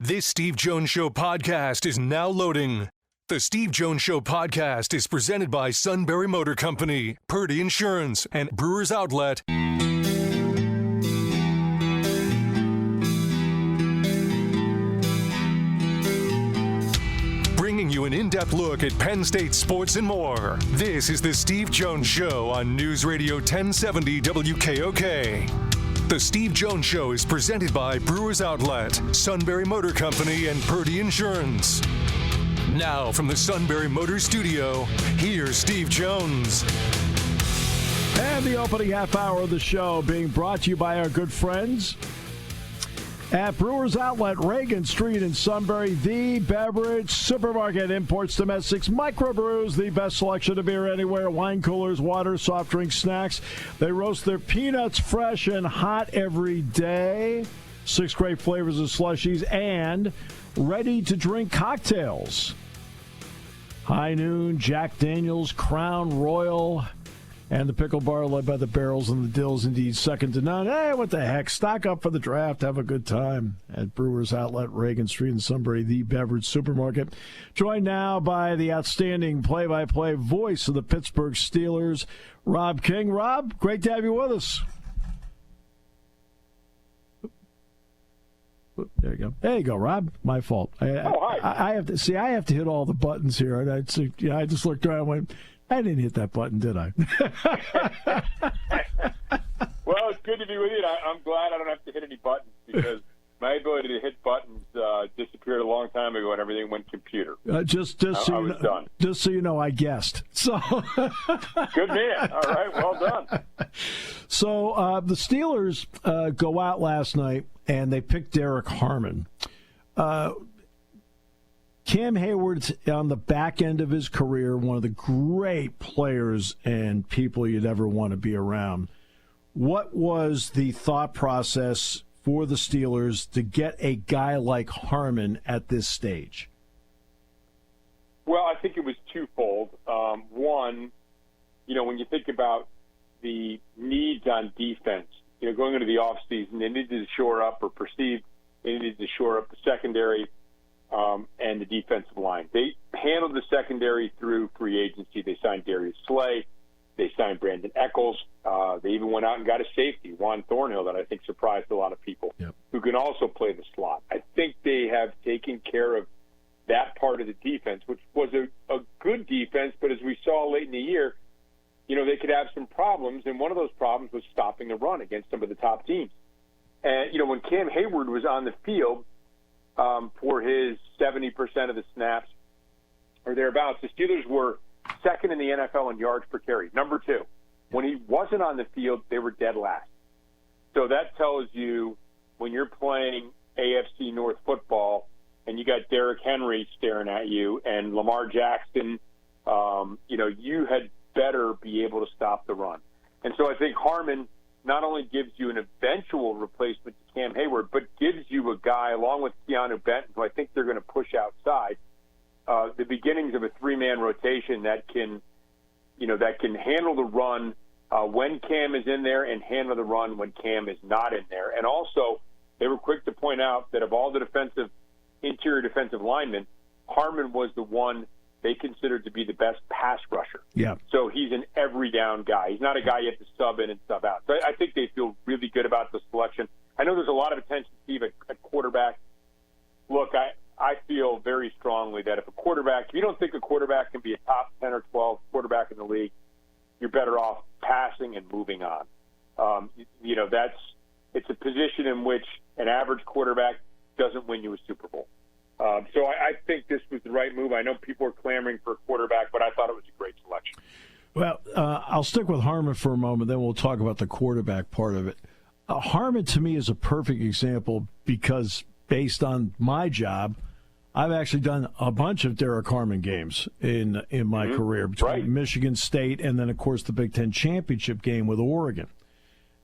This Steve Jones Show podcast is now loading. The Steve Jones Show podcast is presented by Sunbury Motor Company, Purdy Insurance, and Brewers Outlet. Bringing you an in-depth look at Penn State sports and more. This is the Steve Jones Show on News Radio 1070 WKOK. The Steve Jones Show is presented by Brewers Outlet, Sunbury Motor Company, and Purdy Insurance. Now from the Sunbury Motor Studio, here's Steve Jones. And the opening half hour of the show being brought to you by our good friends at Brewers Outlet, Reagan Street in Sunbury, the beverage supermarket, imports, domestics, microbrews, the best selection of beer anywhere, wine coolers, water, soft drinks, snacks. They roast their peanuts fresh and hot every day. 6 great flavors of slushies and ready-to-drink cocktails. High Noon, Jack Daniels, Crown Royal, and the pickle bar led by the Barrels and the Dills, indeed second to none. Hey, what the heck? Stock up for the draft. Have a good time at Brewers Outlet, Reagan Street in Sunbury, the beverage supermarket. Joined now by the outstanding play-by-play voice of the Pittsburgh Steelers, Rob King. Rob, great to have you with us. There you go. There you go, Rob. My fault. Hi. I have to hit all the buttons here. And I just looked around and went, I didn't hit that button, did I? Well, it's good to be with you. I'm glad I don't have to hit any buttons because my ability to hit buttons disappeared a long time ago and everything went computer. I was done. Just so you know, I guessed. So good man. All right, well done. So the Steelers go out last night and they picked Derek Harmon. Cam Hayward's on the back end of his career, one of the great players and people you'd ever want to be around. What was the thought process for the Steelers to get a guy like Harmon at this stage? Well, I think it was twofold. One, when you think about the needs on defense, going into the offseason, they needed to shore up or perceived they needed to shore up the secondary and the defensive line. They handled the secondary through free agency. They signed Darius Slay. They signed Brandon Eccles. They even went out and got a safety, Juan Thornhill, that I think surprised a lot of people, who can also play the slot. I think they have taken care of that part of the defense, which was a good defense, but as we saw late in the year, they could have some problems, and one of those problems was stopping the run against some of the top teams. And, when Cam Hayward was on the field, for his 70% of the snaps or thereabouts, the Steelers were second in the NFL in yards per carry, number 2. When he wasn't on the field, they were dead last. So that tells you when you're playing AFC North football and you got Derrick Henry staring at you and Lamar Jackson, you had better be able to stop the run. And so I think Harmon not only gives you an eventual replacement to Cam Hayward, but gives you a guy, along with Keanu Benton, who I think they're going to push outside, the beginnings of a 3-man rotation that can handle the run when Cam is in there and handle the run when Cam is not in there. And also, they were quick to point out that of all the interior defensive linemen, Harmon was the one they considered to be the best pass rusher. Yeah. So he's an every down guy. He's not a guy you have to sub in and sub out. So I think they feel really good about the selection. I know there's a lot of attention, Steve, at quarterback. Look, I feel very strongly that if you don't think a quarterback can be a top 10 or 12 quarterback in the league, you're better off passing and moving on. It's a position in which an average quarterback doesn't win you a Super Bowl. So I think this was the right move. I know people are clamoring for a quarterback, but I thought it was a great selection. Well, I'll stick with Harmon for a moment, then we'll talk about the quarterback part of it. Harmon, to me, is a perfect example because based on my job, I've actually done a bunch of Derek Harmon games in my career between Michigan State and then, of course, the Big Ten championship game with Oregon.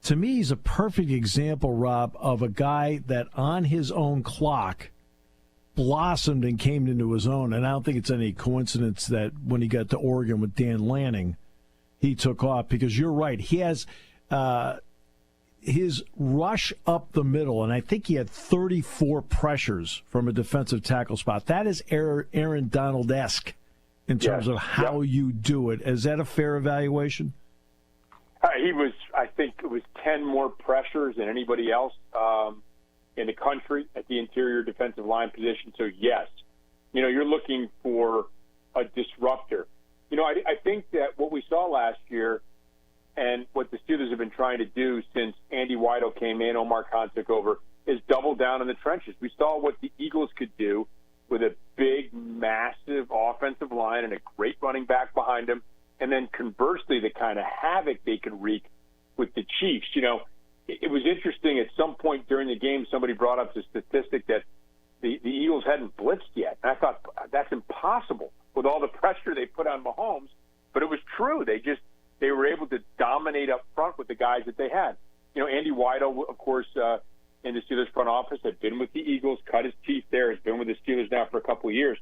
To me, he's a perfect example, Rob, of a guy that on his own clock blossomed and came into his own. And I don't think it's any coincidence that when he got to Oregon with Dan Lanning, he took off because you're right. He has his rush up the middle, and I think he had 34 pressures from a defensive tackle spot. That is Aaron Donald-esque in terms of how you do it. Is that a fair evaluation? I think it was 10 more pressures than anybody else in the country at the interior defensive line position. So, yes, you're looking for a disruptor. I think that what we saw last year and what the Steelers have been trying to do since Andy Weidel came in, Omar Khan took over, is double down in the trenches. We saw what the Eagles could do with a big, massive offensive line and a great running back behind him, and then conversely, the kind of havoc they could wreak with the Chiefs. It was interesting. At some point during the game, somebody brought up the statistic that the Eagles hadn't blitzed yet. And I thought, that's impossible with all the pressure they put on Mahomes. But it was true. They were able to dominate up front with the guys that they had. Andy Weidel, of course, in the Steelers front office, had been with the Eagles, cut his teeth there, has been with the Steelers now for a couple of years.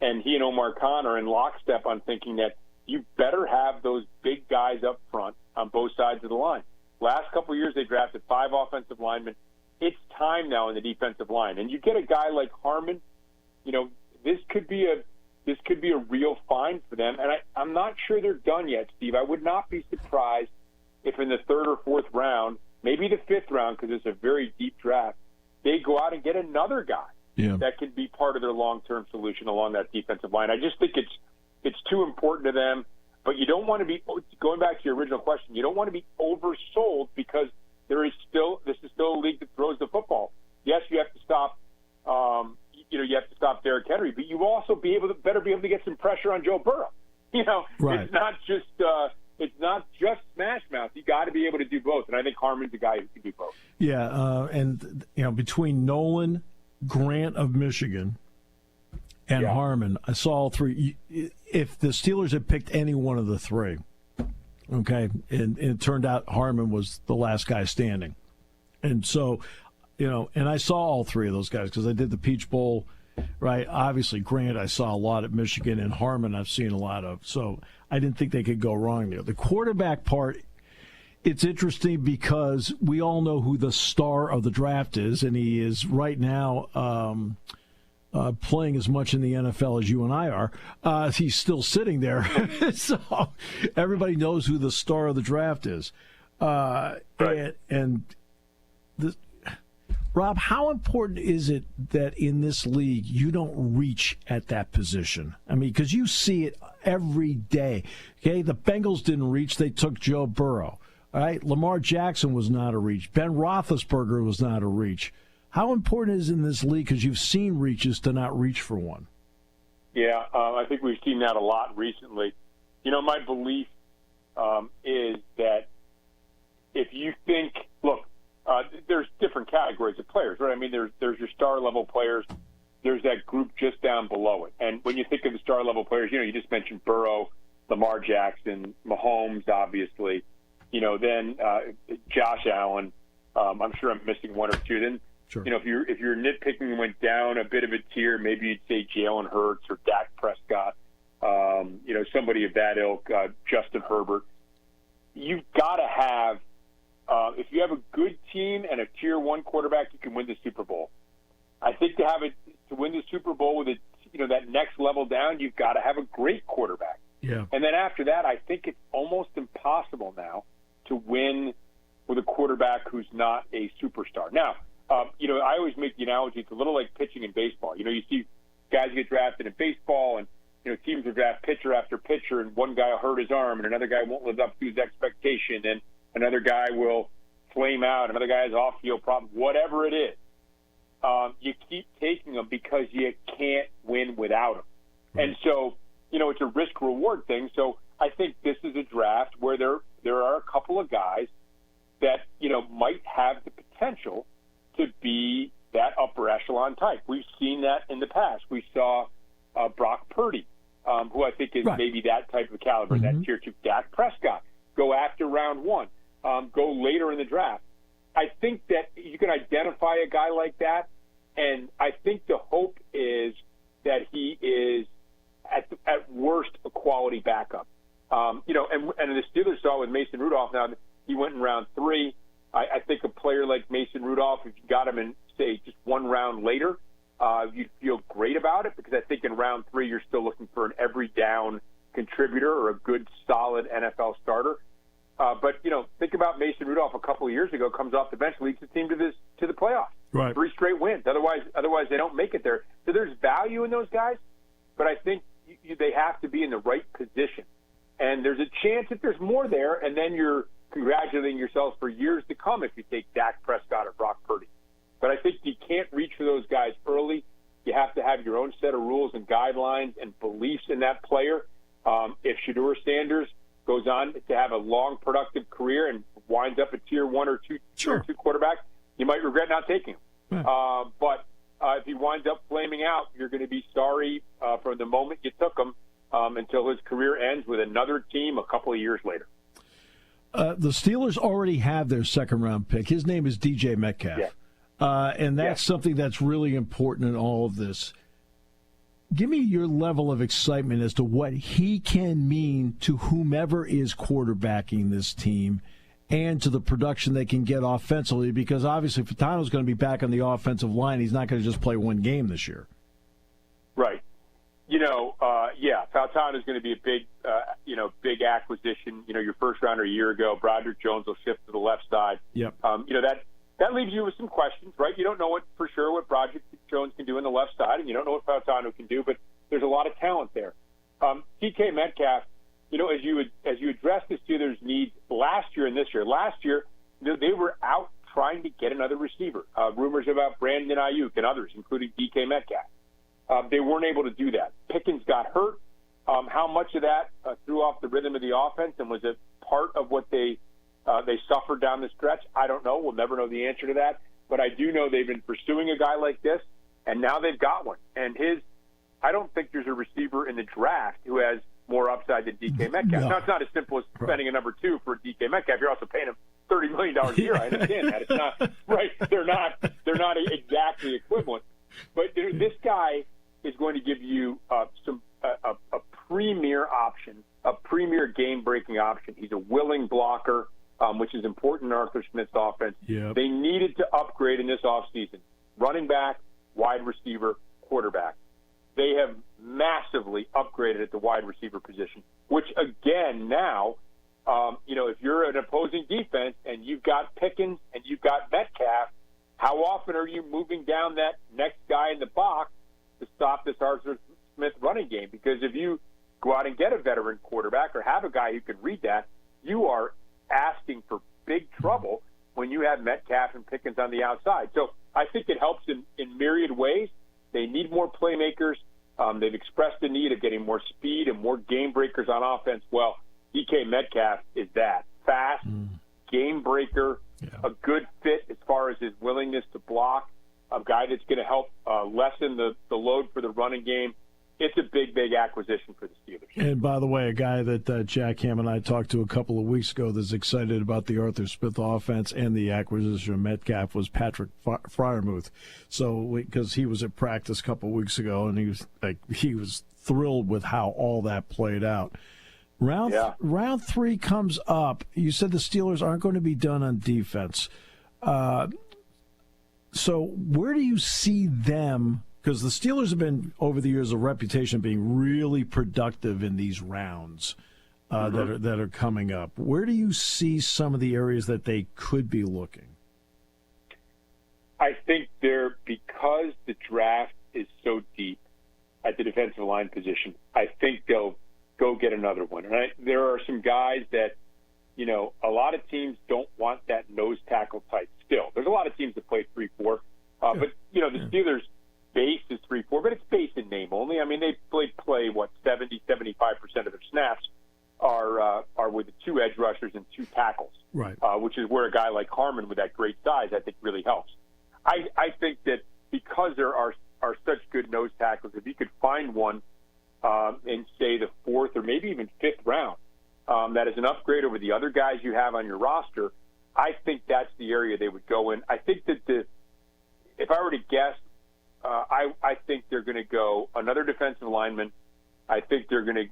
And he and Omar Khan are in lockstep on thinking that you better have those big guys up front on both sides of the line. Last couple of years, they drafted 5 offensive linemen. It's time now in the defensive line. And you get a guy like Harmon, this could be a real find for them. And I'm not sure they're done yet, Steve. I would not be surprised if in the 3rd or 4th round, maybe the 5th round, because it's a very deep draft, they go out and get another guy that can be part of their long-term solution along that defensive line. I just think it's too important to them. But you don't want to be, going back to your original question, you don't want to be oversold because this is still a league that throws the football. Yes, you have to stop, you have to stop Derrick Henry, but you also better be able to get some pressure on Joe Burrow. Right. It's not just smash mouth. You got to be able to do both, and I think Harmon's a guy who can do both. Yeah, and between Nolan, Grant of Michigan, and Harmon, I saw all 3. If the Steelers had picked any one of the 3, okay, and it turned out Harmon was the last guy standing. And so, and I saw all 3 of those guys because I did the Peach Bowl, right? Obviously, Grant I saw a lot at Michigan, and Harmon I've seen a lot of. So I didn't think they could go wrong there. The quarterback part, it's interesting because we all know who the star of the draft is, and he is right now playing as much in the NFL as you and I are. He's still sitting there. So everybody knows who the star of the draft is. Right. Rob, how important is it that in this league you don't reach at that position? I mean, because you see it every day. Okay, the Bengals didn't reach. They took Joe Burrow. All right, Lamar Jackson was not a reach. Ben Roethlisberger was not a reach. How important is it in this league, because you've seen reaches, to not reach for one? Yeah, I think we've seen that a lot recently. My belief is that if you think, look, there's different categories of players, right? I mean, there's your star-level players. There's that group just down below it. And when you think of the star-level players, you just mentioned Burrow, Lamar Jackson, Mahomes, obviously. Then Josh Allen. I'm sure I'm missing one or two. Then, sure. If you're nitpicking and went down a bit of a tier, maybe you'd say Jalen Hurts or Dak Prescott. Somebody of that ilk, Justin Herbert. You've got to have, if you have a good team and a tier 1 quarterback, you can win the Super Bowl. I think to win the Super Bowl with that next level down, you've got to have a great quarterback. Yeah. And then after that, I think it's almost impossible now to win with a quarterback who's not a superstar. Now, I always make the analogy, it's a little like pitching in baseball. You see guys get drafted in baseball, and teams will draft pitcher after pitcher, and one guy will hurt his arm, and another guy won't live up to his expectation, and another guy will flame out, another guy has off-field problems, whatever it is. You keep taking them because you can't win without them. Right. And so, it's a risk-reward thing. So I think this is a draft where there are a couple of guys that, might have the potential to be that upper echelon type. We've seen that in the past. We saw Brock Purdy, who I think is maybe that type of caliber, that tier 2. Dak Prescott, go after round 1, go later in the draft. I think that you can identify a guy like that, and I think the hope is that he is, at worst, a quality backup. And the Steelers saw with Mason Rudolph, now he went in round 3. I think a feel great about it because I think in round 3 you're still looking for an every down contributor or a good, solid NFL starter. But think about Mason Rudolph a couple of years ago, comes off the bench, leads the team to the playoffs. Right. 3 straight wins. Otherwise they don't make it there. So there's value in those guys, but I think they have to be in the right position. And there's a chance that there's more there, and then you're congratulating yourselves for years to come if you take Dak Prescott or Brock Purdy. But I think you can't reach for those guys early. You have to have your own set of rules and guidelines and beliefs in that player. If Shedeur Sanders goes on to have a long, productive career and winds up a tier 1 or 2, sure. tier 2 quarterback, you might regret not taking him. Yeah. But if he winds up flaming out, you're going to be sorry from the moment you took him until his career ends with another team a couple of years later. The Steelers already have their second-round pick. His name is DJ Metcalf. Yeah. And that's something that's really important in all of this. Give me your level of excitement as to what he can mean to whomever is quarterbacking this team and to the production they can get offensively, because obviously Fatano's going to be back on the offensive line. He's not going to just play one game this year. Right. Fatano is going to be a big acquisition. Your first rounder a year ago, Broderick Jones will shift to the left side. Yep. That leaves you with some questions, right? You don't know what Broderick Jones can do in the left side, and you don't know what Fatano can do, but there's a lot of talent there. DK Metcalf, as you address the Steelers' needs last year and this year. Last year, they were out trying to get another receiver. Rumors about Brandon Ayuk and others, including DK Metcalf. They weren't able to do that. Pickens got hurt. How much of that threw off the rhythm of the offense, and was it part of what they suffered down the stretch? I don't know. We'll never know the answer to that. But I do know they've been pursuing a guy like this, and now they've got one. And I don't think there's a receiver in the draft who has more upside than DK Metcalf. No. Now, it's not as simple as spending a number 2 for DK Metcalf. You're also paying him $30 million a year. I understand that. It's not right. They're not exactly equivalent. But this guy is going to give you a premier option, a premier game-breaking option. He's a willing blocker, which is important in Arthur Smith's offense. Yep. They needed to upgrade in this offseason. Running back, wide receiver, quarterback. They have massively upgraded at the wide receiver position, which, again, now, if you're an opposing defense and you've got Pickens and you've got Metcalf, how often are you moving down that next guy in the box to stop this Arthur Smith running game? Because if you go out and get a veteran quarterback or have a guy who can read that, you are asking for big trouble when you have Metcalf and Pickens on the outside. So I think it helps in myriad ways. They need more playmakers. They've expressed the need of getting more speed and more game breakers on offense. Well, DK Metcalf is that. Fast, game breaker, a good fit as far as his willingness to block, a guy that's going to help lessen the load for the running game. It's a big, big acquisition for the Steelers. And by the way, a guy that Jack Ham and I talked to a couple of weeks ago that's excited about the Arthur Smith offense and the acquisition of Metcalf was Patrick Freiermuth. So, because he was at practice a couple of weeks ago, and he was thrilled with how all that played out. Round 3 comes up. You said the Steelers aren't going to be done on defense. So where do you see them? Because the Steelers have been, over the years, a reputation of being really productive in these rounds that are coming up. Where do you see some of the areas that they could be looking? I think because the draft is so deep at the defensive line position, I think they'll go get another one. And there are some guys that, a lot of teams don't want that nose tackle type still. There's a lot of teams that play 3-4. But, the Steelers' base is 3-4, but it's base in name only. I mean, they play 70, 75% of their snaps are with the 2 edge rushers and 2 tackles, right? Which is where a guy like Harmon with that great size, I think, really helps. I think that because there are such good nose tackles, if you could find one in, say, the 4th or maybe even 5th round, that is an upgrade over the other guys you have on your roster, I think that's the area they would go in. I think that if I were to guess, I think they're going to go another defensive lineman. I think they're going to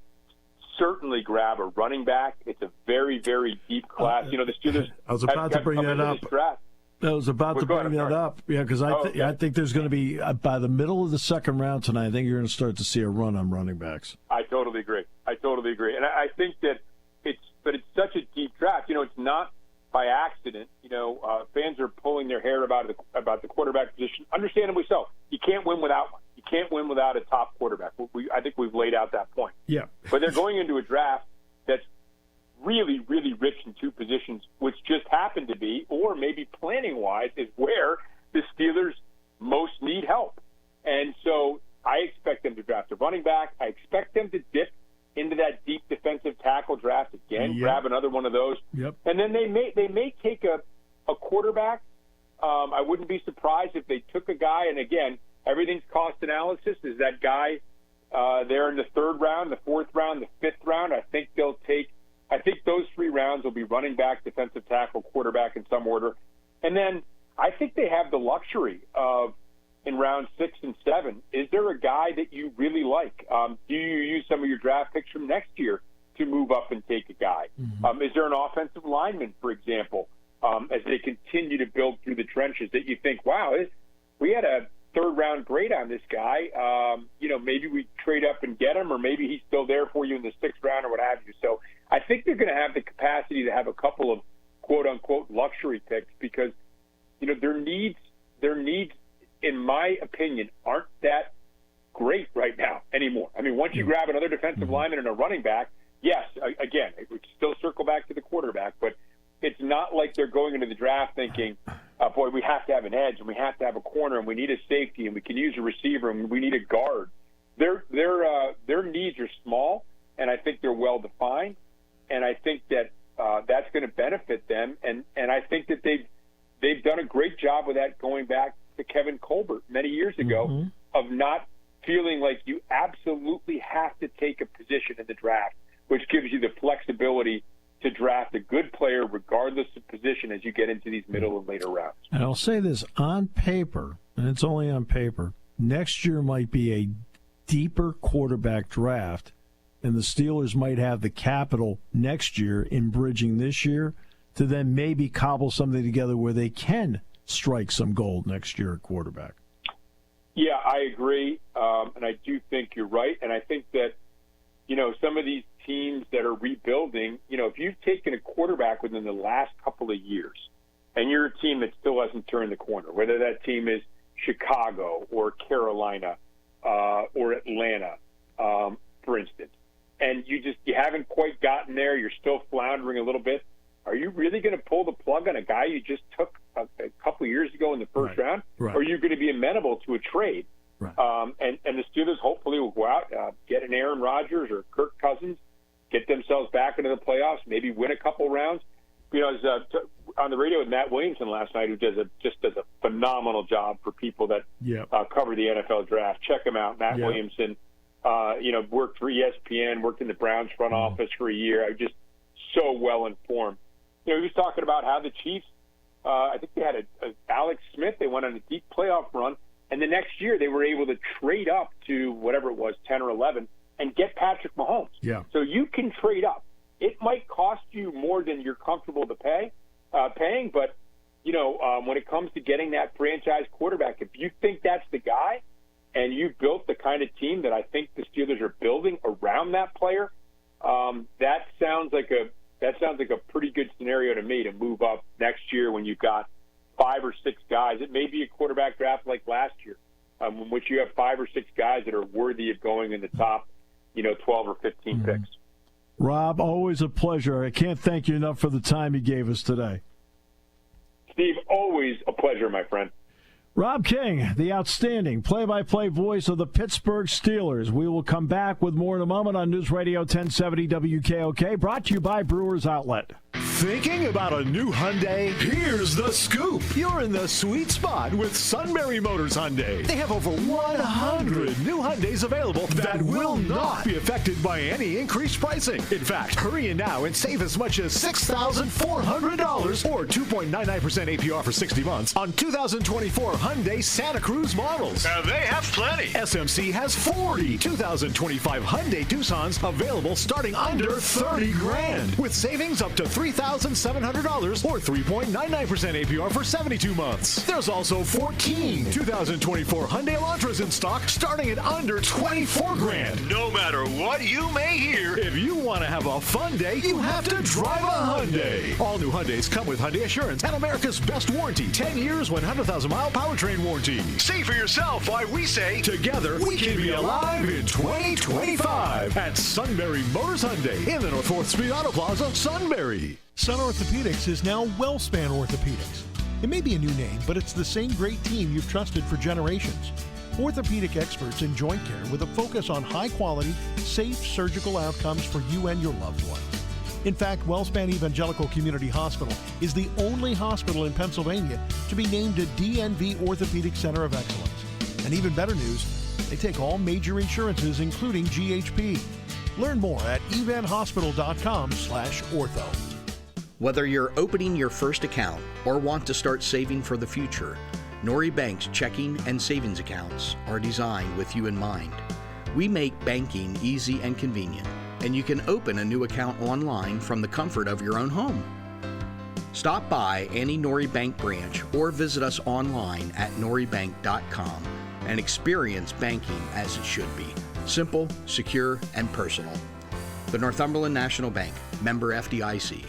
certainly grab a running back. It's a very, very deep class. The Steelers I was about to bring that up. I was about to bring that up. Yeah, because I think there's going to be, by the middle of the second round tonight, I think you're going to start to see a run on running backs. I totally agree. And I think that it's such a deep draft. It's not by accident. Fans are pulling their hair about the quarterback position. Understandably so. You can't win without one. You can't win without a top quarterback. I think we've laid out that point. Yeah. But they're going into a draft that's really, really rich in two positions, which just happen to be, or maybe planning-wise, is where the Steelers most need help. And so I expect them to draft a running back. I expect them to dip into that deep defensive tackle draft again, grab another one of those. Yep. And then they may take a quarterback. I wouldn't be surprised if they took a guy, and again, everything's cost analysis. Is that guy there in the third round, the fourth round, the fifth round? I think those 3 rounds will be running back, defensive tackle, quarterback in some order. And then I think they have the luxury of, in round 6 and 7, is there a guy that you really like? Do you use some of your draft picks from next year to move up and take a guy? Mm-hmm. Is there an offensive lineman, for example, as they continue to build through the trenches that you think, wow, we had a third-round grade on this guy. Maybe we trade up and get him, or maybe he's still there for you in the 6th round or what have you. So I think they're going to have the capacity to have a couple of quote-unquote luxury picks because, their needs, in my opinion, aren't that great right now anymore. I mean, once you grab another defensive lineman and a running back, yes, again, it would still circle back to the quarterback, but it's not like they're going into the draft thinking, boy, we have to have an edge and we have to have a corner and we need a safety and we can use a receiver and we need a guard. Their needs are small, and I think they're well defined, and I think that that's going to benefit them. And I think that they've done a great job with that going back to Kevin Colbert many years ago of not feeling like you absolutely have to take a position in the draft, which gives you the flexibility to draft a good player regardless of position as you get into these middle and later rounds. And I'll say this, on paper, and it's only on paper, next year might be a deeper quarterback draft, and the Steelers might have the capital next year in bridging this year to then maybe cobble something together where they can strike some gold next year at quarterback. Yeah, I agree, and I do think you're right, and I think that, some of these teams that are rebuilding, if you've taken a quarterback within the last couple of years, and you're a team that still hasn't turned the corner, whether that team is Chicago or Carolina or Atlanta, for instance, and you haven't quite gotten there, you're still floundering a little bit, are you really going to pull the plug on a guy you just took a couple of years ago in the first round? Right. Or are you going to be amenable to a trade? Right. And the Steelers hopefully will go out, get an Aaron Rodgers or Kirk Cousins, get themselves back into the playoffs, maybe win a couple rounds. I was on the radio with Matt Williamson last night, who does a phenomenal job for people that cover the NFL draft. Check him out, Matt Williamson. Worked for ESPN, worked in the Browns front office for a year. I'm just so well informed. He was talking about how the Chiefs, I think they had a Alex Smith. They went on a deep playoff run, and the next year they were able to trade up to whatever it was, 10 or 11, and get Patrick Mahomes. Yeah. So you can trade up. It might cost you more than you're comfortable to paying, but when it comes to getting that franchise quarterback, if you think that's the guy, and you built the kind of team that I think the Steelers are building around that player, that sounds like a pretty good scenario to me to move up next year when you've got 5 or 6 guys. It may be a quarterback draft like last year, in which you have 5 or 6 guys that are worthy of going in the top, 12 or 15 picks. Rob, always a pleasure. I can't thank you enough for the time you gave us today. Steve, always a pleasure, my friend. Rob King, the outstanding play-by-play voice of the Pittsburgh Steelers. We will come back with more in a moment on News Radio 1070 WKOK, brought to you by Brewers Outlet. Thinking about a new Hyundai? Here's the scoop. You're in the sweet spot with Sunbury Motors Hyundai. They have over 100 100 new Hyundais available that will not be affected by any increased pricing. In fact, hurry in now and save as much as $6,400 or 2.99% APR for 60 months on 2024 Hyundai Santa Cruz models. And they have plenty. SMC has 40 2025 Hyundai Tucsons available starting under $30,000 with savings up to $3,700 or 3.99% APR for 72 months. There's also 14 2024 Hyundai Elantras in stock starting at under $24,000. No matter what you may hear, if you want to have a fun day, you have to drive a Hyundai. All new Hyundais come with Hyundai Assurance and America's best warranty, 10 years, 100,000-mile powertrain warranty. See for yourself why we say, together we can be alive in 2025 at Sunbury Motors Hyundai in the North 4th Street Auto Plaza, Sunbury. Sun Orthopedics is now WellSpan Orthopedics. It may be a new name, but it's the same great team you've trusted for generations. Orthopedic experts in joint care with a focus on high-quality, safe surgical outcomes for you and your loved ones. In fact, WellSpan Evangelical Community Hospital is the only hospital in Pennsylvania to be named a DNV Orthopedic Center of Excellence. And even better news, they take all major insurances, including GHP. Learn more at evanhospital.com/ortho. Whether you're opening your first account or want to start saving for the future, Nori Bank's checking and savings accounts are designed with you in mind. We make banking easy and convenient, and you can open a new account online from the comfort of your own home. Stop by any Nori Bank branch or visit us online at noribank.com and experience banking as it should be. Simple, secure, and personal. The Northumberland National Bank, member FDIC.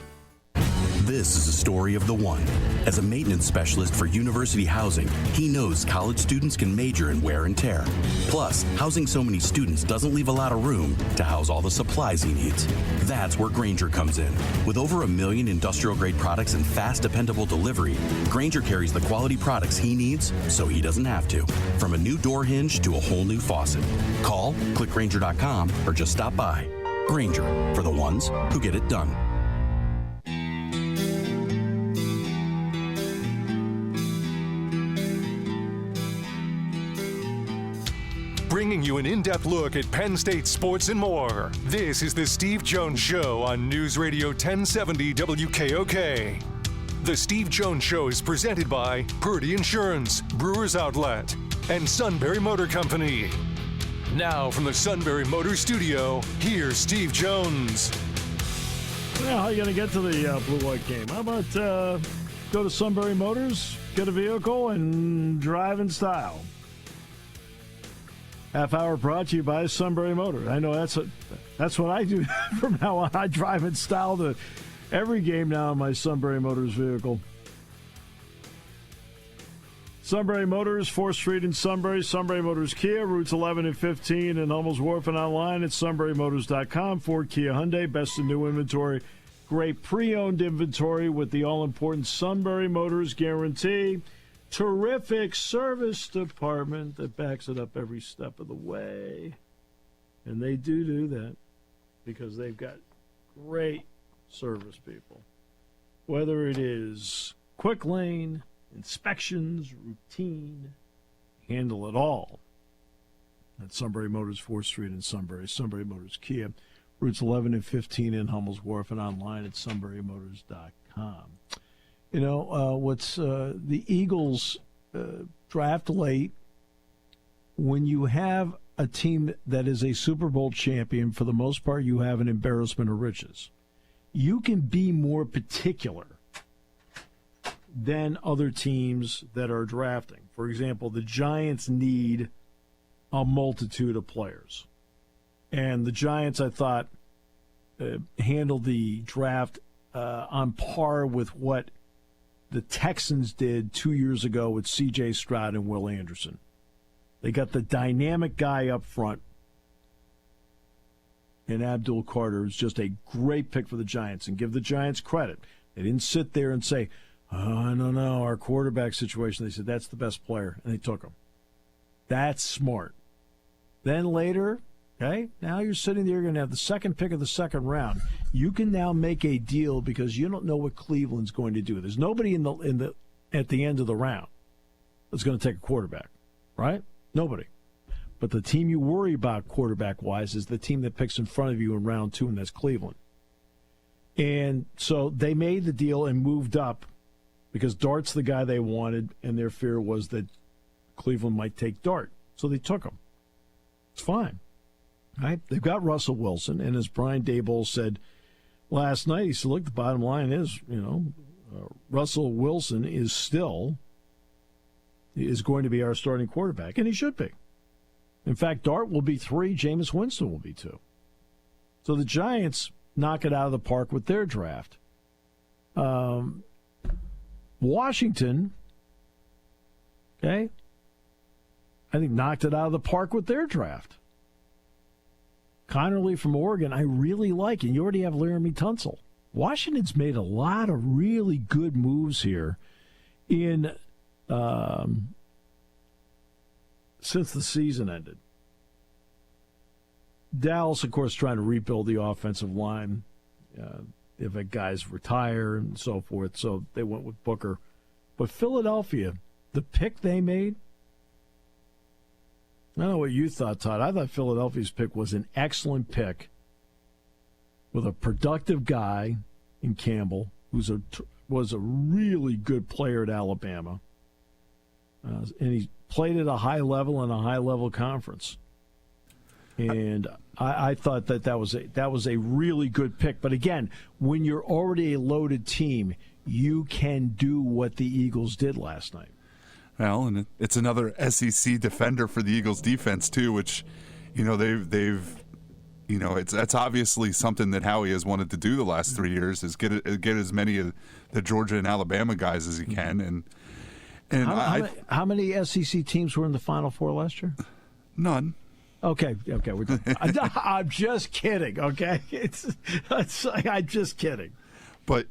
This is a story of the one. As a maintenance specialist for university housing, he knows college students can major in wear and tear. Plus, housing so many students doesn't leave a lot of room to house all the supplies he needs. That's where Grainger comes in. With over 1 million industrial-grade products and fast, dependable delivery, Grainger carries the quality products he needs so he doesn't have to. From a new door hinge to a whole new faucet. Call, click Grainger.com, or just stop by. Grainger, for the ones who get it done. Bringing you an in-depth look at Penn State sports and more. This is the Steve Jones Show on News Radio 1070 WKOK. The Steve Jones Show is presented by Purdy Insurance, Brewers Outlet, and Sunbury Motor Company. Now from the Sunbury Motor Studio, here's Steve Jones. Well, how are you going to get to the Blue-White game? How about go to Sunbury Motors, get a vehicle, and drive in style? Half hour brought to you by Sunbury Motors. I know that's what I do from now on. I drive in style to every game now in my Sunbury Motors vehicle. Sunbury Motors, 4th Street in Sunbury. Sunbury Motors Kia, routes 11 and 15 in Hummels Wharf, and online at sunburymotors.com. Ford, Kia, Hyundai, best in new inventory. Great pre-owned inventory with the all-important Sunbury Motors guarantee. Terrific service department that backs it up every step of the way. And they do that because they've got great service people. Whether it is quick lane, inspections, routine, handle it all. At Sunbury Motors, 4th Street in Sunbury. Sunbury Motors Kia, routes 11 and 15 in Hummels Wharf, and online at sunburymotors.com. You know, what's the Eagles draft late, when you have a team that is a Super Bowl champion, for the most part, you have an embarrassment of riches. You can be more particular than other teams that are drafting. For example, the Giants need a multitude of players. And the Giants, I thought, handled the draft on par with what the Texans did 2 years ago with C.J. Stroud and Will Anderson. They got the dynamic guy up front, and Abdul Carter is just a great pick for the Giants. And give the Giants credit. They didn't sit there and say, oh, no, our quarterback situation. They said, that's the best player, and they took him. That's smart. Then later, okay, now you're sitting there, you're going to have the second pick of the second round. You can now make a deal because you don't know what Cleveland's going to do. There's nobody at the end of the round that's going to take a quarterback, right? Nobody. But the team you worry about quarterback-wise is the team that picks in front of you in round 2, and that's Cleveland. And so they made the deal and moved up because Dart's the guy they wanted, and their fear was that Cleveland might take Dart. So they took him. It's fine. Right? They've got Russell Wilson, and as Brian Daboll said last night, he said, look, the bottom line is, Russell Wilson is going to be our starting quarterback, and he should be. In fact, Dart will be 3, Jameis Winston will be 2. So the Giants knock it out of the park with their draft. Washington, okay, I think knocked it out of the park with their draft. Connerly from Oregon, I really like, and you already have Laramie Tunsil. Washington's made a lot of really good moves here since the season ended. Dallas, of course, trying to rebuild the offensive line. If guys retire and so forth, so they went with Booker. But Philadelphia, the pick they made, I don't know what you thought, Todd. I thought Philadelphia's pick was an excellent pick with a productive guy in Campbell, who was a really good player at Alabama. And he played at a high level in a high-level conference. And I thought that was a really good pick. But again, when you're already a loaded team, you can do what the Eagles did last night. Well, and it's another SEC defender for the Eagles defense too, which, they've that's obviously something that Howie has wanted to do the last 3 years, is get as many of the Georgia and Alabama guys as he can. And how many SEC teams were in the Final Four last year? None. Okay, we're done. I'm just kidding. Okay, I'm just kidding. But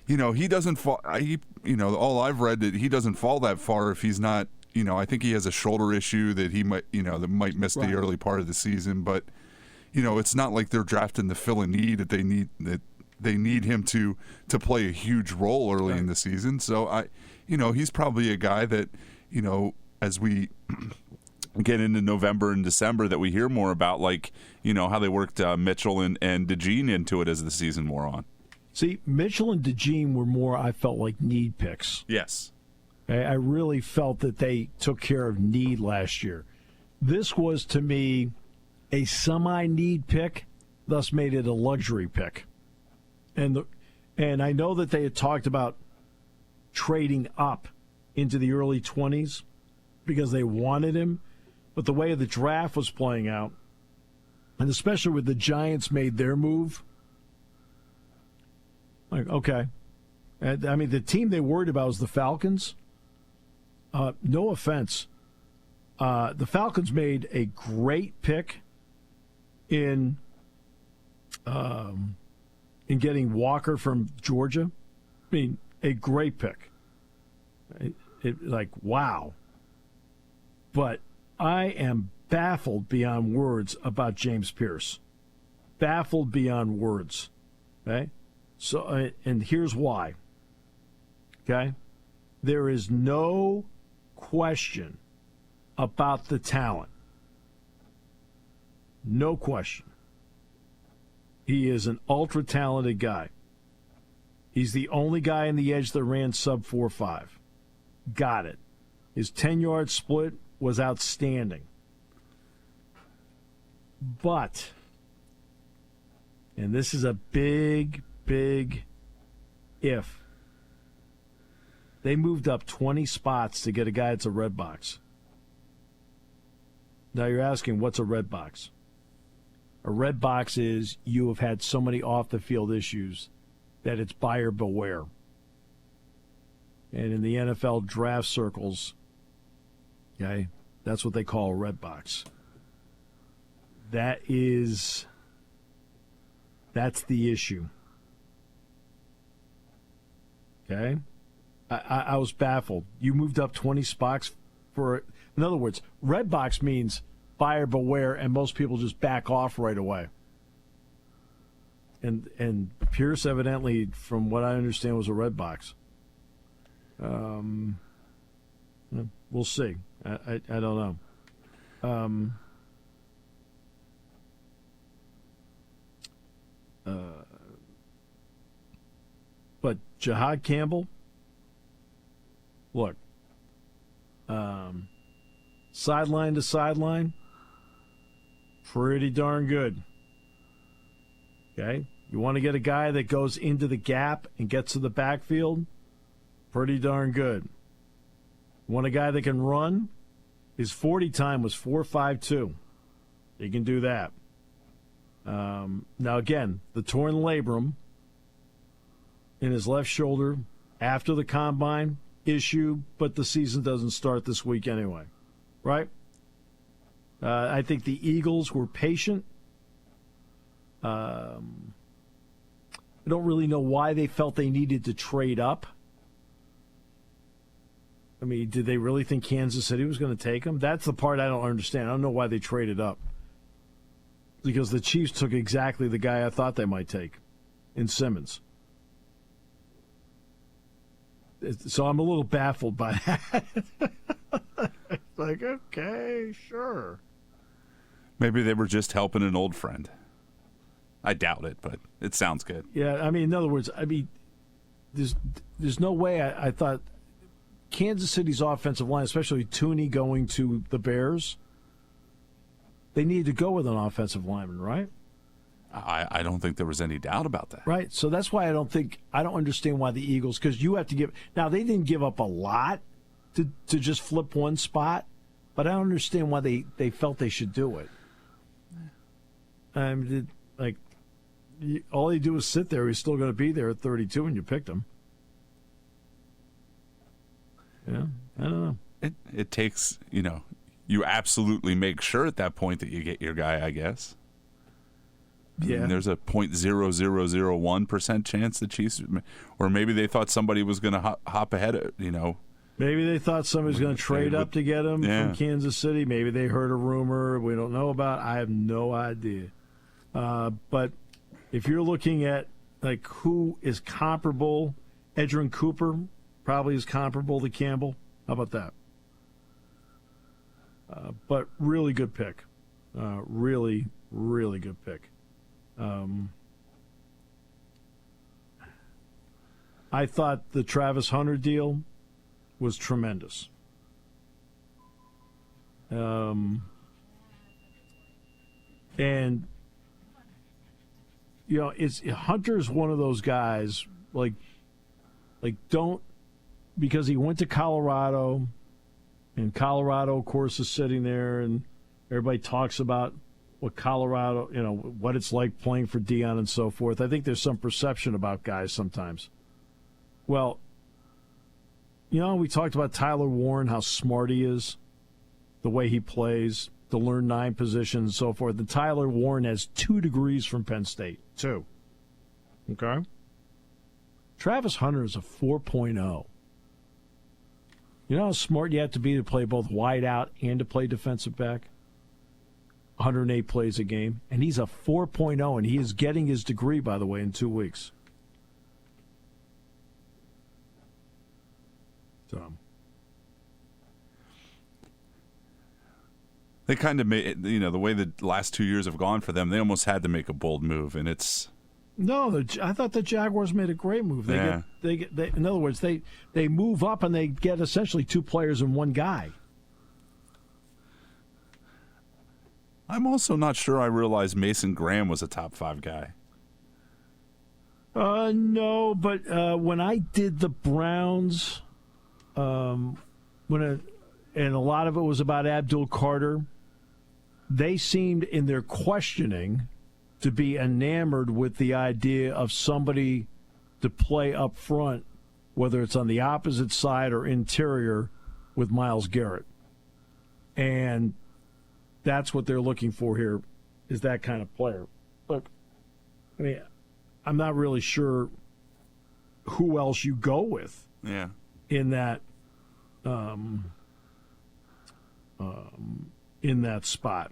he doesn't fall. All I've read that he doesn't fall that far if he's not. I think he has a shoulder issue that he might miss the early part of the season. But it's not like they're drafting to fill a need that they need him to play a huge role early in the season. So he's probably a guy that as we get into November and December that we hear more about, like how they worked Mitchell and DeJean into it as the season wore on. See, Mitchell and DeJean were more, I felt like, need picks. Yes. I really felt that they took care of need last year. This was, to me, a semi-need pick, thus made it a luxury pick. And I know that they had talked about trading up into the early 20s because they wanted him, but the way the draft was playing out, and especially with the Giants made their move, like, okay. I mean, the team they worried about was the Falcons. No offense. The Falcons made a great pick in getting Walker from Georgia. I mean, a great pick. Wow. But I am baffled beyond words about James Pierce. Baffled beyond words. Okay? So, and here's why. Okay? There is no question about the talent. No question. He is an ultra-talented guy. He's the only guy in the edge that ran sub 4.5. Got it. His 10-yard split was outstanding. But, and this is a big if, they moved up 20 spots to get a guy that's a red box. Now you're asking, what's a red box? A red box is you have had so many off-the-field issues that it's buyer beware. And in the NFL draft circles, okay, that's what they call a red box. That's the issue. Okay? I was baffled. You moved up 20 spots for, in other words, red box means buyer beware, and most people just back off right away. And Pierce, evidently, from what I understand, was a red box. We'll see. I don't know. But Jahad Campbell, look, sideline to sideline, pretty darn good. Okay? You want to get a guy that goes into the gap and gets to the backfield? Pretty darn good. You want a guy that can run? His 40 time was 4.52. He can do that. Now, again, the torn labrum in his left shoulder after the combine issue, but the season doesn't start this week anyway, right? I think the Eagles were patient. I don't really know why they felt they needed to trade up. I mean, did they really think Kansas City was going to take him? That's the part I don't understand. I don't know why they traded up. Because the Chiefs took exactly the guy I thought they might take in Simmons. So I'm a little baffled by that. It's like, okay, sure. Maybe they were just helping an old friend. I doubt it, but it sounds good. Yeah, I mean, in other words, there's no way I thought Kansas City's offensive line, especially Tooney going to the Bears, they needed to go with an offensive lineman, right? I don't think there was any doubt about that. Right. So that's why I don't understand why the Eagles, because you have to give. Now, they didn't give up a lot to just flip one spot, but I don't understand why they felt they should do it. All he do is sit there. He's still going to be there at 32, and you picked him. Yeah, I don't know. It takes, you absolutely make sure at that point that you get your guy, I guess. Yeah. I mean, there's a 0.0001% chance the Chiefs, or maybe they thought somebody was going to hop ahead, Maybe they thought somebody was going to trade up to get him from Kansas City. Maybe they heard a rumor we don't know about. I have no idea. But if you're looking at who is comparable, Edgerrin Cooper probably is comparable to Campbell. How about that? But really good pick. Really, really good pick. I thought the Travis Hunter deal was tremendous. And Hunter's one of those guys don't, because he went to Colorado, and Colorado, of course, is sitting there, and everybody talks about what Colorado, what it's like playing for Deion and so forth. I think there's some perception about guys sometimes. Well, we talked about Tyler Warren, how smart he is, the way he plays, to learn 9 positions and so forth. And Tyler Warren has 2 degrees from Penn State. 2. Okay? Travis Hunter is a 4.0. You know how smart you have to be to play both wide out and to play defensive back? 108 plays a game. And he's a 4.0, and he is getting his degree, by the way, in 2 weeks. So they kind of made, the way the last 2 years have gone for them, they almost had to make a bold move, and it's... No, I thought the Jaguars made a great move. They get, in other words, they move up and they get essentially 2 players and 1 guy. I'm also not sure I realized Mason Graham was a top 5 guy. No, but when I did the Browns, and a lot of it was about Abdul Carter, they seemed in their questioning to be enamored with the idea of somebody to play up front, whether it's on the opposite side or interior, with Myles Garrett. And that's what they're looking for here, is that kind of player. Look, I mean, I'm not really sure who else you go with in that spot.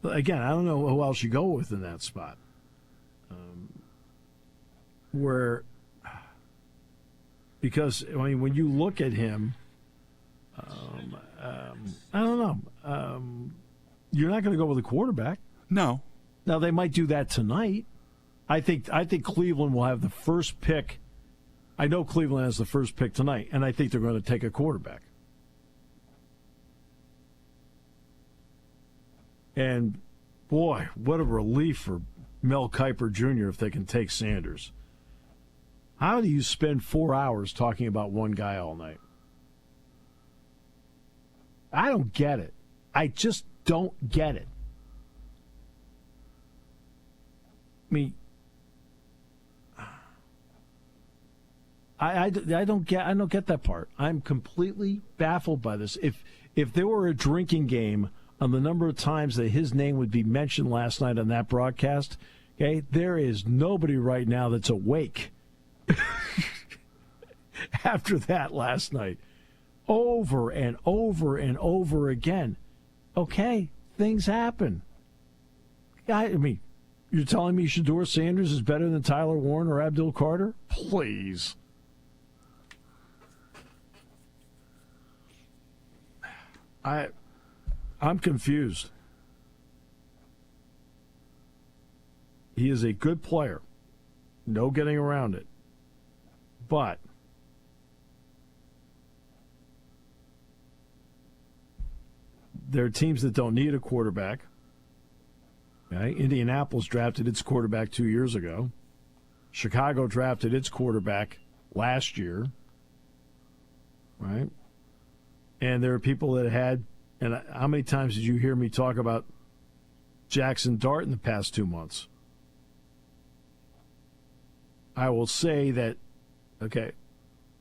Again, I don't know who else you go with in that spot. Where Because, I mean, when you look at him, I don't know. You're not going to go with a quarterback. No. Now, they might do that tonight. I think Cleveland will have the first pick. I know Cleveland has the first pick tonight, and I think they're going to take a quarterback. And, boy, what a relief for Mel Kiper Jr. if they can take Sanders. How do you spend 4 hours talking about one guy all night? I don't get it. I just don't get it. I mean, I don't get that part. I'm completely baffled by this. If there were a drinking game on the number of times that his name would be mentioned last night on that broadcast, okay, there is nobody right now that's awake after that last night. Over and over and over again. Okay, things happen. I mean, you're telling me Shedeur Sanders is better than Tyler Warren or Abdul Carter? Please. I'm confused. He is a good player. No getting around it. But there are teams that don't need a quarterback. Okay? Indianapolis drafted its quarterback 2 years ago. Chicago drafted its quarterback last year. Right? And there are people that had, and how many times did you hear me talk about Jackson Dart in the past 2 months? I will say that,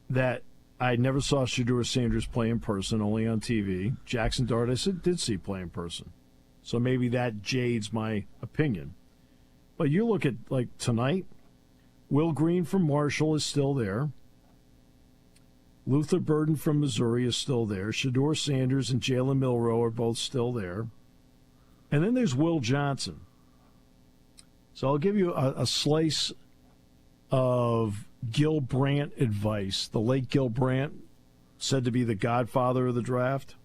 that I never saw Shedeur Sanders play in person, only on TV. Jackson Dart, I did see play in person. So maybe that jades my opinion. But you look at, like, tonight, Will Green from Marshall is still there. Luther Burden from Missouri is still there. Shedeur Sanders and Jalen Milroe are both still there. And then there's Will Johnson. So I'll give you a slice of Gil Brandt advice. The late Gil Brandt, said to be the godfather of the draft.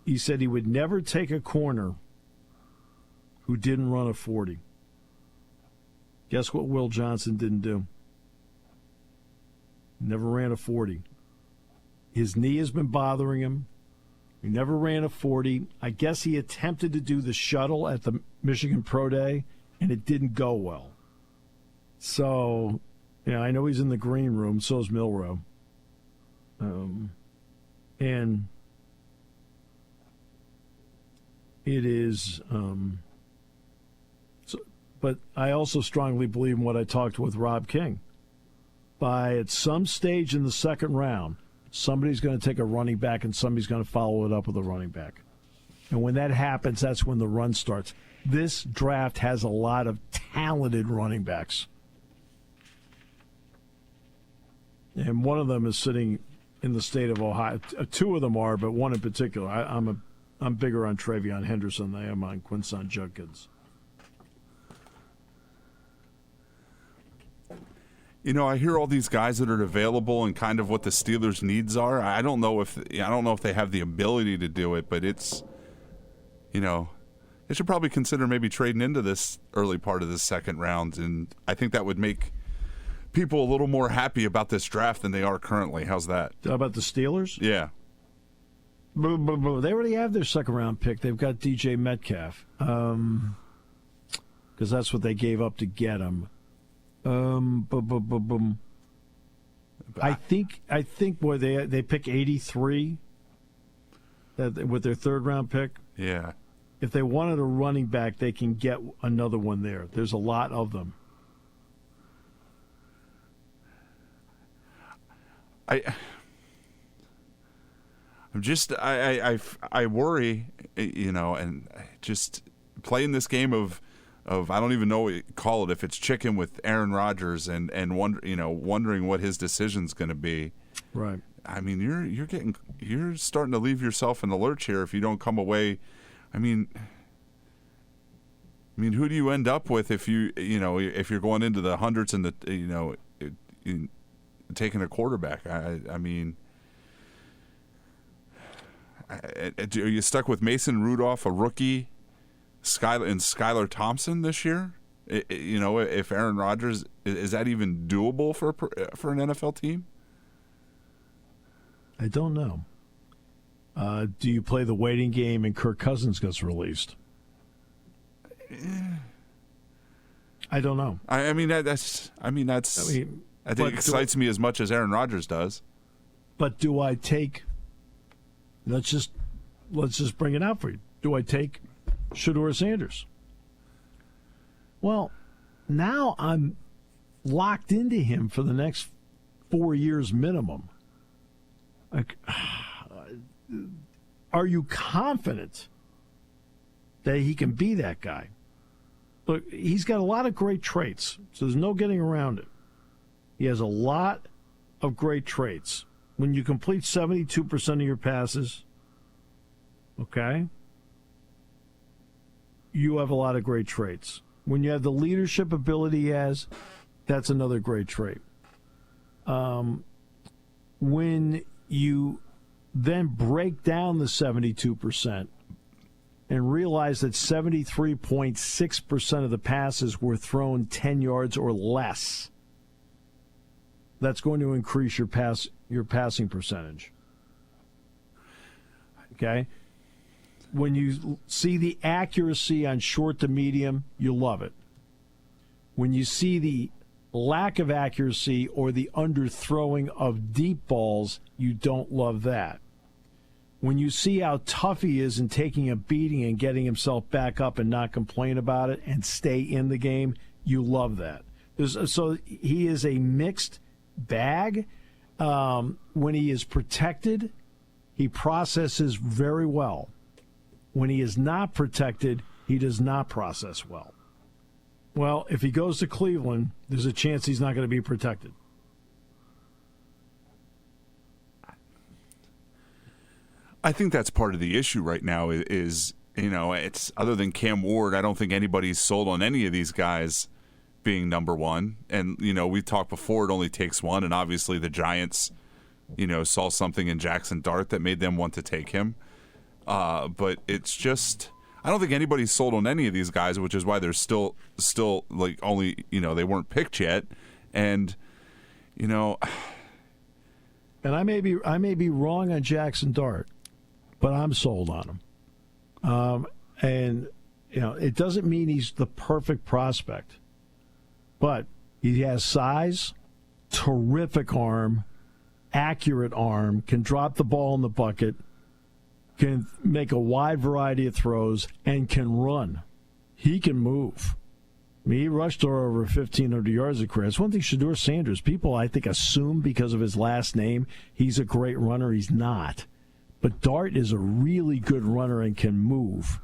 He said he would never take a corner who didn't run a 40. Guess what Will Johnson didn't do? Never ran a 40. His knee has been bothering him. He never ran a 40. I guess he attempted to do the shuttle at the Michigan Pro Day, and it didn't go well. So, yeah, I know he's in the green room. So is Milroe. And it is... but I also strongly believe in what I talked with Rob King. At some stage in the second round, somebody's going to take a running back and somebody's going to follow it up with a running back. And when that happens, that's when the run starts. This draft has a lot of talented running backs. And one of them is sitting in the state of Ohio. Two of them are, but one in particular. I'm bigger on TreVeyon Henderson than I am on Quinson Judkins. You know, I hear all these guys that are available and kind of what the Steelers' needs are. I don't know if they have the ability to do it, but it's, you know, they should probably consider maybe trading into this early part of the second round, and I think that would make people a little more happy about this draft than they are currently. How's that? How about the Steelers? Yeah. They already have their second round pick. They've got DJ Metcalf, because that's what they gave up to get him. I think boy, they pick 83 with their third round pick. Yeah. If they wanted a running back, they can get another one there. There's a lot of them. I worry, you know, and just playing this game of I don't even know what you call it, if it's chicken with Aaron Rodgers and wondering what his decision's going to be. Right. I mean, you're starting to leave yourself in the lurch here if you don't come away. I mean, who do you end up with if you're going into the hundreds and the taking a quarterback. I mean, are you stuck with Mason Rudolph, a rookie, and Skylar Thompson this year? If Aaron Rodgers, is that even doable for an NFL team? I don't know. Do you play the waiting game and Kirk Cousins gets released? I don't know. I think it excites me as much as Aaron Rodgers does. But do I take? Let's just bring it out for you. Do I take Shedeur Sanders? Well, now I'm locked into him for the next 4 years minimum. Are you confident that he can be that guy? Look, he's got a lot of great traits, so there's no getting around it. He has a lot of great traits. When you complete 72% of your passes, okay, you have a lot of great traits. When you have the leadership ability he has, that's another great trait. When you then break down the 72% and realize that 73.6% of the passes were thrown 10 yards or less, that's going to increase your passing percentage. Okay? When you see the accuracy on short to medium, you love it. When you see the lack of accuracy or the underthrowing of deep balls, you don't love that. When you see how tough he is in taking a beating and getting himself back up and not complain about it and stay in the game, you love that. So he is a mixed bag. When he is protected, he processes very well. When he is not protected, he does not process well. Well, if he goes to Cleveland, there's a chance he's not going to be protected. I think that's part of the issue right now is it's other than Cam Ward, I don't think anybody's sold on any of these guys being number one. And, we talked before, it only takes one. And obviously the Giants, saw something in Jackson Dart that made them want to take him. But it's just, I don't think anybody's sold on any of these guys, which is why they're still like only, they weren't picked yet. And, and I may be wrong on Jackson Dart, but I'm sold on him. And it doesn't mean he's the perfect prospect, but he has size, terrific arm, accurate arm, can drop the ball in the bucket, can make a wide variety of throws, and can run. He can move. I mean, he rushed over 1,500 yards of career. It's one thing Shedeur Sanders, people I think assume because of his last name, he's a great runner. He's not. But Dart is a really good runner and can move.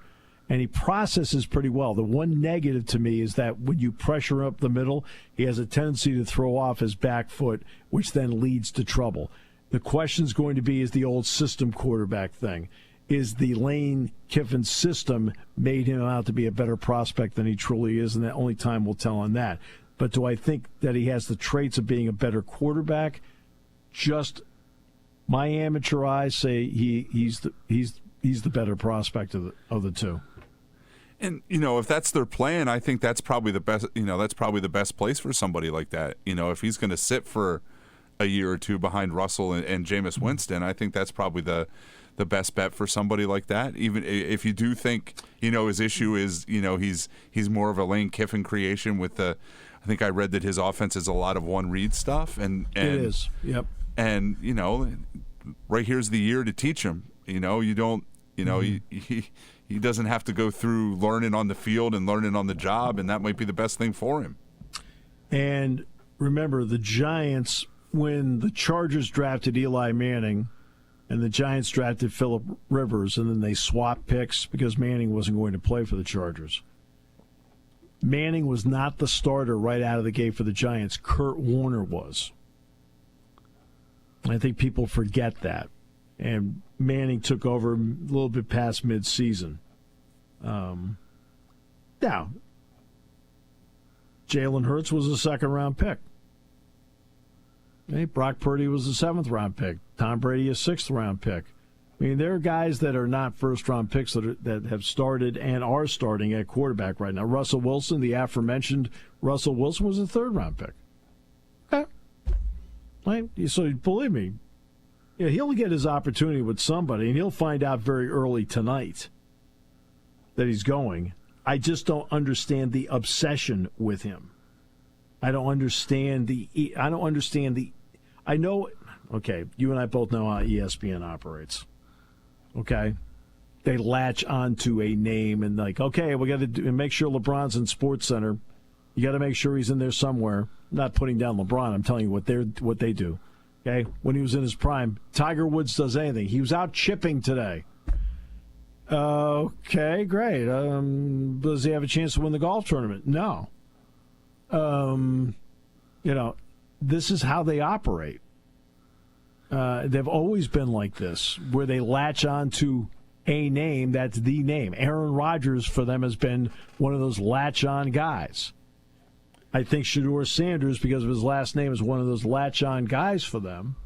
And he processes pretty well. The one negative to me is that when you pressure up the middle, he has a tendency to throw off his back foot, which then leads to trouble. The question's going to be is the old system quarterback thing. Is the Lane Kiffin system made him out to be a better prospect than he truly is? And that only time will tell on that. But do I think that he has the traits of being a better quarterback? Just my amateur eyes say he's the better prospect of the two. And if that's their plan, I think that's probably the best. That's probably the best place for somebody like that. If he's going to sit for a year or two behind Russell and Jameis Winston, I think that's probably the best bet for somebody like that. Even if you do think his issue is he's more of a Lane Kiffin creation with the. I think I read that his offense is a lot of one read stuff, and it is. Yep. And right here's the year to teach him. You don't. He doesn't have to go through learning on the field and learning on the job, and that might be the best thing for him. And remember, the Giants, when the Chargers drafted Eli Manning and the Giants drafted Phillip Rivers, and then they swapped picks because Manning wasn't going to play for the Chargers. Manning was not the starter right out of the gate for the Giants. Kurt Warner was. I think people forget that. And Manning took over a little bit past midseason. Now, Jalen Hurts was a second-round pick. Okay, Brock Purdy was a 7th-round pick. Tom Brady a 6th-round pick. I mean, there are guys that are not first-round picks that have started and are starting at quarterback right now. Russell Wilson, the aforementioned Russell Wilson, was a 3rd-round pick. Okay. Right? So believe me, yeah, he'll get his opportunity with somebody, and he'll find out very early tonight that he's going. I just don't understand the obsession with him. I know, okay, you and I both know how ESPN operates. Okay? They latch onto a name and like, okay, we got to make sure LeBron's in Sports Center. You got to make sure he's in there somewhere. I'm not putting down LeBron. I'm telling you what they do. Okay? When he was in his prime, Tiger Woods does anything. He was out chipping today. Okay, great. Does he have a chance to win the golf tournament? No. This is how they operate. They've always been like this, where they latch on to a name that's the name. Aaron Rodgers, for them, has been one of those latch-on guys. I think Shedeur Sanders, because of his last name, is one of those latch-on guys for them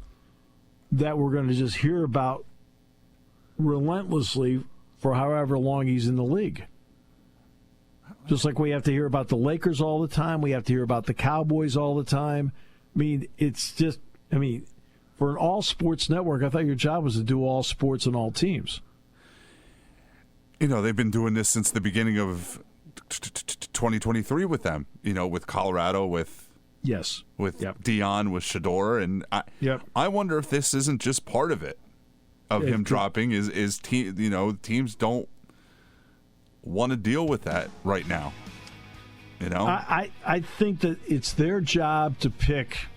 that we're going to just hear about relentlessly for however long he's in the league. Just like we have to hear about the Lakers all the time. We have to hear about the Cowboys all the time. I mean, for an all-sports network, I thought your job was to do all sports and all teams. They've been doing this since the beginning of 2023 with them. With Colorado, with Deion, with Shedeur, and I wonder if this isn't just part of it, of him dropping. Teams don't want to deal with that right now. I think that it's their job to pick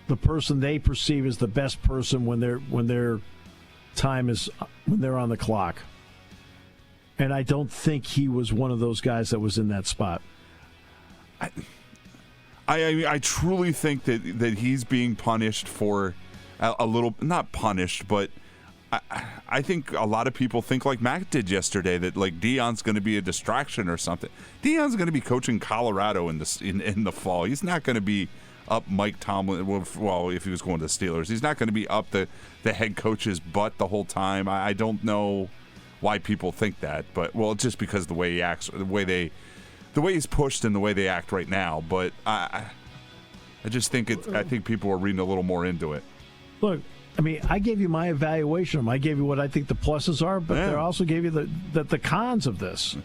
the person they perceive as the best person when they're on the clock. And I don't think he was one of those guys that was in that spot. I truly think that he's being punished for a little, not punished, but I think a lot of people think like Matt did yesterday, that like Deion's going to be a distraction or something. Deion's going to be coaching Colorado in the fall. He's not going to be up Mike Tomlin. Well, if he was going to the Steelers, he's not going to be up the head coach's butt the whole time. I don't know why people think that, but just because the way he acts, the way he's pushed and the way they act right now. But I just think I think people are reading a little more into it. Look, I mean, I gave you my evaluation of him. I gave you what I think the pluses are, but I also gave you the cons of this.